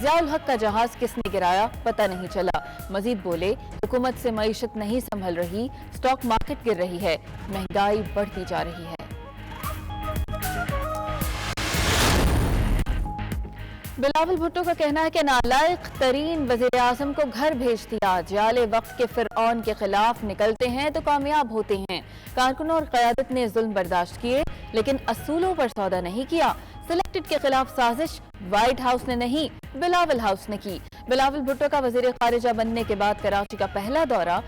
ضیاء الحق کا جہاز کس نے گرایا پتہ نہیں چلا. مزید بولے حکومت سے معیشت نہیں سنبھل رہی, اسٹاک مارکیٹ گر رہی ہے, مہنگائی بڑھتی جا رہی ہے. بلاول بھٹو کا کہنا ہے کہ نالائق ترین وزیر اعظم کو گھر بھیج دیا. جعل وقت کے فرعون کے خلاف نکلتے ہیں تو کامیاب ہوتے ہیں. کارکنوں اور قیادت نے ظلم برداشت کیے لیکن اصولوں پر سودا نہیں کیا. سلیکٹڈ کے خلاف سازش وائٹ ہاؤس نے نہیں بلاول ہاؤس نے کی. بلاول بھٹو کا وزیر خارجہ بننے کے بعد کراچی کا پہلا دورہ.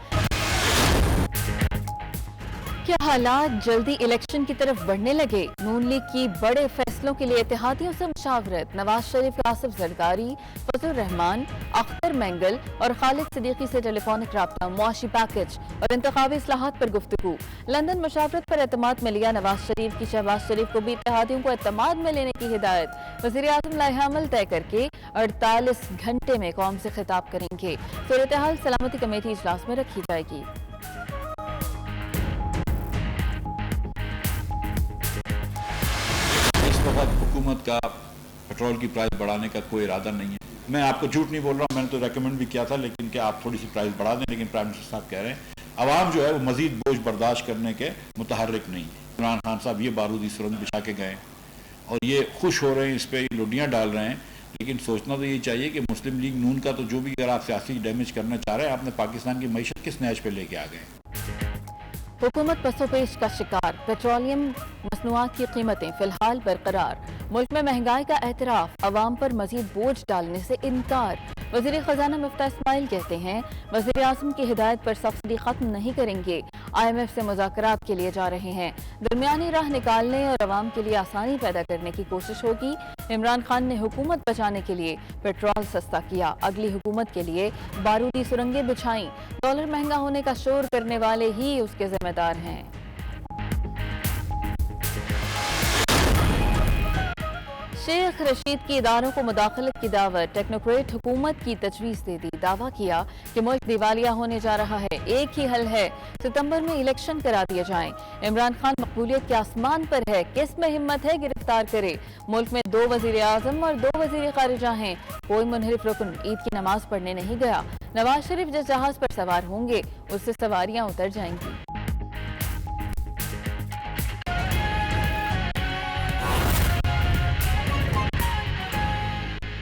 کیا حالات جلدی الیکشن کی طرف بڑھنے لگے؟ نون لیگ کی بڑے فیصلوں کے لیے اتحادیوں سے مشاورت. نواز شریف کا آصف زرداری, فضل الرحمان, اختر مینگل اور خالد صدیقی سے ٹیلی فونک رابطہ. معاشی پیکج اور انتخابی اصلاحات پر گفتگو. لندن مشاورت پر اعتماد میں لیا نواز شریف کی. شہباز شریف کو بھی اتحادیوں کو اعتماد میں لینے کی ہدایت. وزیر اعظم لائحہ عمل طے کر کے 48 گھنٹے میں قوم سے خطاب کریں گے. صورتحال سلامتی کمیٹی اجلاس میں رکھی جائے گی. حکومت کا پیٹرول کی پرائز بڑھانے کا کوئی ارادہ نہیں ہے. میں آپ کو جھوٹ نہیں بول رہا ہوں, میں نے تو ریکمینڈ بھی کیا تھا لیکن کہ آپ تھوڑی سی پرائز بڑھا دیں, لیکن پرائم منسٹر صاحب کہہ رہے ہیں عوام جو ہے وہ مزید بوجھ برداشت کرنے کے متحرک نہیں. عمران خان صاحب یہ بارودی سرنگ بچھا کے گئے اور یہ خوش ہو رہے ہیں, اس پہ لڈیاں ڈال رہے ہیں, لیکن سوچنا تو یہ چاہیے کہ مسلم لیگ نون کا تو جو بھی اگر آپ سیاسی ڈیمیج کرنا چاہ رہے ہیں, آپ نے پاکستان کی معیشت کس نیچ پہ لے کے آ گئے. حکومت پس و پیش کا شکار. پیٹرولیم مصنوعات کی قیمتیں فی الحال برقرار. ملک میں مہنگائی کا اعتراف, عوام پر مزید بوجھ ڈالنے سے انکار. وزیر خزانہ مفتاح اسماعیل کہتے ہیں وزیر اعظم کی ہدایت پر سبسڈی ختم نہیں کریں گے. IMF سے مذاکرات کے لیے جا رہے ہیں. درمیانی راہ نکالنے اور عوام کے لیے آسانی پیدا کرنے کی کوشش ہوگی. عمران خان نے حکومت بچانے کے لیے پیٹرول سستا کیا, اگلی حکومت کے لیے بارودی سرنگیں بچھائیں. ڈالر مہنگا ہونے کا شور کرنے والے ہی اس کے ذمہ دار ہیں. شیخ رشید کی اداروں کو مداخلت کی دعوت. ٹیکنوکریٹ حکومت کی تجویز دے دی. دعویٰ کیا کہ ملک دیوالیہ ہونے جا رہا ہے, ایک ہی حل ہے, ستمبر میں الیکشن کرا دیے جائیں. عمران خان مقبولیت کے آسمان پر ہے, کس میں ہمت ہے گرفتار کرے. ملک میں 2 وزیر اعظم اور 2 وزیر خارجہ ہیں, کوئی منحرف رکن عید کی نماز پڑھنے نہیں گیا. نواز شریف جس جہاز پر سوار ہوں گے اس سے سواریاں اتر جائیں گی.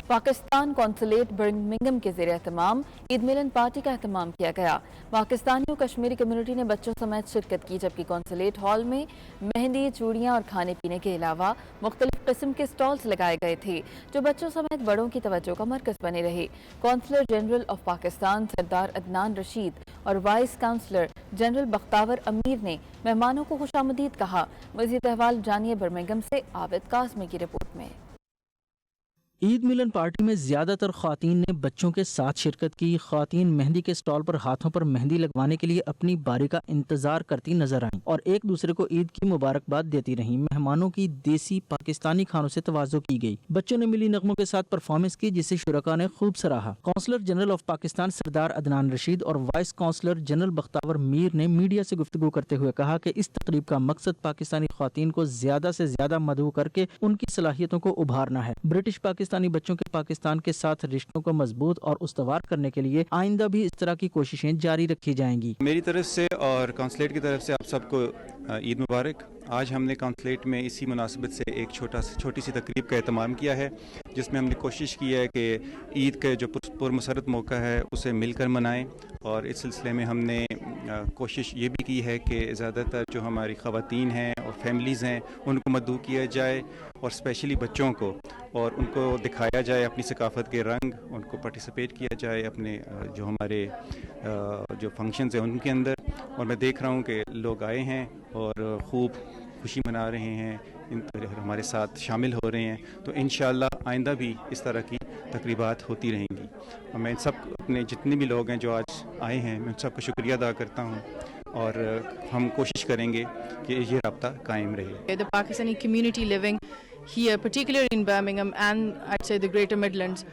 پاکستان قونصلیٹ برمنگھم کے زیر اہتمام عید ملن پارٹی کا اہتمام کیا گیا. پاکستانی و کشمیری کمیونٹی نے بچوں سمیت شرکت کی, جبکہ قونصلیٹ ہال میں مہندی, چوڑیاں اور کھانے پینے کے علاوہ مختلف قسم کے سٹالز لگائے گئے تھے جو بچوں سمیت بڑوں کی توجہ کا مرکز بنے رہے. کونسلر جنرل آف پاکستان سردار عدنان رشید اور وائس کونسلر جنرل بختاور امیر نے مہمانوں کو خوش آمدید کہا. مزید احوال جانیے برمنگھم سے عابد قاسمی کی رپورٹ میں. عید ملن پارٹی میں زیادہ تر خواتین نے بچوں کے ساتھ شرکت کی. خواتین مہندی کے سٹال پر ہاتھوں پر مہندی لگوانے کے لیے اپنی باری کا انتظار کرتی نظر آئیں اور ایک دوسرے کو عید کی مبارکباد دیتی رہیں. مہمانوں کی دیسی پاکستانی کھانوں سے توازو کی گئی. بچوں نے ملی نغموں کے ساتھ پرفارمنس کی جسے شرکاء نے خوب سراہا. کونسلر جنرل آف پاکستان سردار عدنان رشید اور وائس کونسلر جنرل بختاور میر نے میڈیا سے گفتگو کرتے ہوئے کہا کہ اس تقریب کا مقصد پاکستانی خواتین کو زیادہ سے زیادہ مدعو کر کے ان کی صلاحیتوں کو ابھارنا ہے. برٹش پاکستانی بچوں کے پاکستان کے ساتھ رشتوں کو مضبوط اور استوار کرنے کے لیے آئندہ بھی اس طرح کی کوششیں جاری رکھی جائیں گی. میری طرف سے اور کونسلیٹ کی طرف سے آپ سب کو عید مبارک. آج ہم نے کونسلیٹ میں اسی مناسبت سے ایک چھوٹی سی تقریب کا اہتمام کیا ہے جس میں ہم نے کوشش کی ہے کہ عید کا جو پرمسرت موقع ہے اسے مل کر منائیں, اور اس سلسلے میں ہم نے کوشش یہ بھی کی ہے کہ زیادہ تر جو ہماری خواتین ہیں اور فیملیز ہیں ان کو مدعو کیا جائے اور اسپیشلی بچوں کو, اور ان کو دکھایا جائے اپنی ثقافت کے رنگ, ان کو پارٹیسپیٹ کیا جائے اپنے جو ہمارے جو فنکشنز ہیں ان کے اندر. اور میں دیکھ رہا ہوں کہ لوگ آئے ہیں اور خوب خوشی منا رہے ہیں, ہمارے ساتھ شامل ہو رہے ہیں. تو انشاءاللہ آئندہ بھی اس طرح کی تقریبات ہوتی رہیں گی. اور میں سب اپنے جتنے بھی لوگ ہیں جو آج آئے ہیں میں ان سب کا شکریہ ادا کرتا ہوں, اور ہم کوشش کریں گے کہ یہ رابطہ قائم رہے. The Pakistani community living here, particularly in Birmingham and I'd say the Greater Midlands,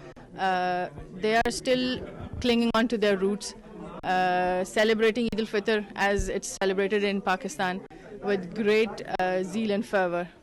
they are still clinging on to their roots, celebrating Eid al-Fitr as it's celebrated in Pakistan with great zeal and fervor.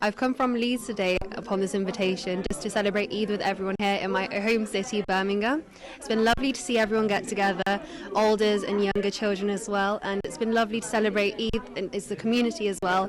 I've come from Leeds today upon this invitation just to celebrate Eid with everyone here in my home city, Birmingham. It's been lovely to see everyone get together, olders and younger children as well, and it's been lovely to celebrate Eid and it's the community as well.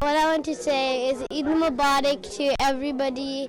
What I want to say is Eid Mubarak to everybody.